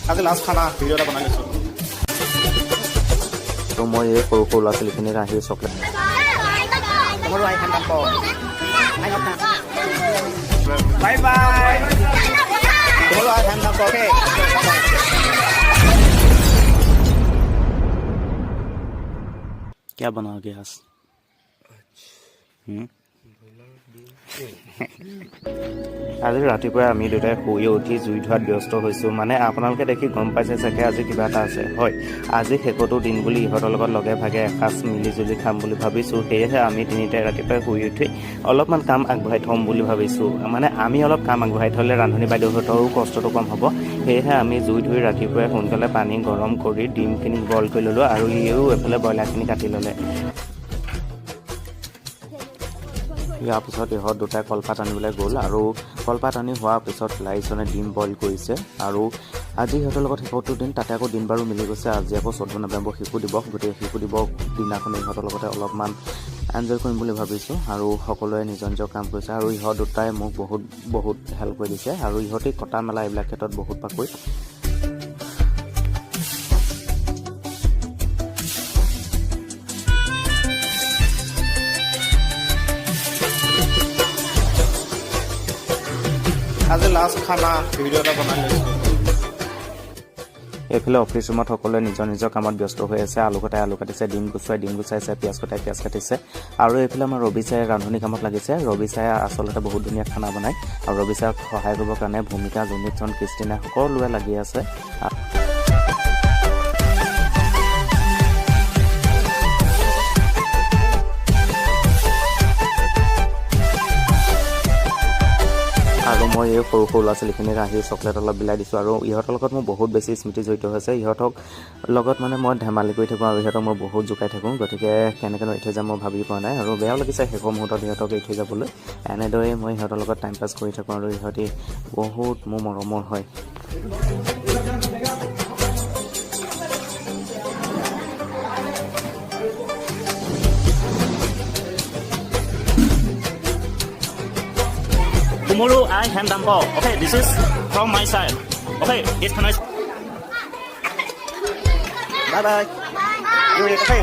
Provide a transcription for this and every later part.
আজি লাষ্ট খানা ভিডিঅ' এটা বনাই লৈছোঁ তো মই এই সৰু সৰু ল'ৰা ছোৱালীখিনিৰ আহি চকলেট তোমাৰো আহি খান পাব বাই বাই তোমাৰো আহি খান পাব অ'কে क्या बनाओगे आज আজি ৰাতিপুৱা আমি দুটাই শুই উঠি জুই ধোৱাত ব্যস্ত হৈছোঁ মানে আপোনালোকে দেখি গম পাইছে চাগে আজি কিবা এটা আছে হয় আজি শেষতো দিন বুলি ইহঁতৰ লগত লগে ভাগে এসাঁজ মিলি জুলি খাম বুলি ভাবিছোঁ সেয়েহে আমি তিনিটাই ৰাতিপুৱাই শুই উঠি অলপমান কাম আগবঢ়াই থ'ম বুলি ভাবিছোঁ মানে আমি অলপ কাম আগবঢ়াই থ'লে ৰান্ধনি বাইদেউহঁতৰো কষ্টটো কম হ'ব সেয়েহে আমি জুই ধুই ৰাতিপুৱাই সোনকালে পানী গৰম কৰি ডিমখিনি বইল কৰি ল'লোঁ আৰু ইও এফালে ব্ৰইলাৰখিনি কাটি ল'লে ইয়াৰ পিছত ইহঁত দুটাই কলপাত আনিবলৈ গ'ল আৰু কলপাত আনি হোৱাৰ পিছত লাইছনে ডিম বইল কৰিছে আৰু আজি সিহঁতৰ লগত শেষৰটো দিন তাতে আকৌ দিন বাৰু মিলি গৈছে আজি আকৌ 14 নৱেম্বৰ শিশু দিৱস গতিকে শিশু দিৱস দিনাখন ইহঁতৰ লগতে অলপমান এনজয় কৰিম বুলি ভাবিছোঁ আৰু সকলোৱে নিজৰ নিজৰ কাম কৰিছে আৰু ইহঁত দুটাই মোক বহুত হেল্প কৰি দিছে আৰু ইহঁতে কটা মেলা এইবিলাক ক্ষেত্ৰত বহুত পাকৈত আজি লাষ্ট খানা ভিডিঅ' এটা বনাই লৈছোঁ এইফালে অফিচ ৰুমত সকলোৱে নিজৰ নিজৰ কামত ব্যস্ত হৈ আছে আলু কটাই আলু কাটিছে ডিম গুচাইছে পিঁয়াজ কটাই পিঁয়াজ কাটিছে আৰু এইফালে আমাৰ ৰবি ছাৰে ৰান্ধনি কামত লাগিছে ৰবি ছাৰে আচলতে বহুত ধুনীয়া খানা বনায় আৰু ৰবি ছাৰক সহায় কৰিবৰ কাৰণে ভূমিকা জুনিতজন ক্ৰিষ্টিনা সকলোৱে লাগি আছে আৰু মই এই সৰু সৰু ল'ৰা ছোৱালীখিনিক আহি চকলেট অলপ বিলাই দিছোঁ আৰু ইহঁতৰ লগত মোৰ বহুত বেছি স্মৃতি জড়িত হৈছে ইহঁতক লগত মানে মই ধেমালি কৰি থাকোঁ আৰু ইহঁতক মই বহুত জোকাই থাকোঁ গতিকে কেনেকৈ এৰি থৈ যাম মই ভাবি পোৱা নাই আৰু বেয়াও লাগিছে শেষৰ মুহূৰ্তত ইহঁতক এৰি থৈ যাবলৈ এনেদৰেই মই ইহঁতৰ লগত টাইম পাছ কৰি থাকোঁ আৰু ইহঁতি বহুত মোৰ মৰমৰ হয় Tomorrow I hand them ball. Okay, this is from my side. Okay, it's Khana. Bye bye. You ready? Okay.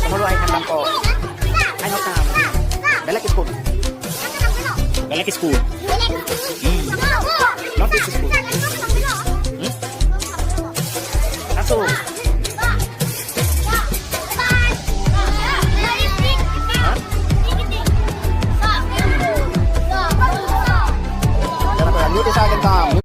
Tomorrow I hand them ball. I know now. Belek is good. Belek is cool. Not this is good. That's all. Sa akin tayo.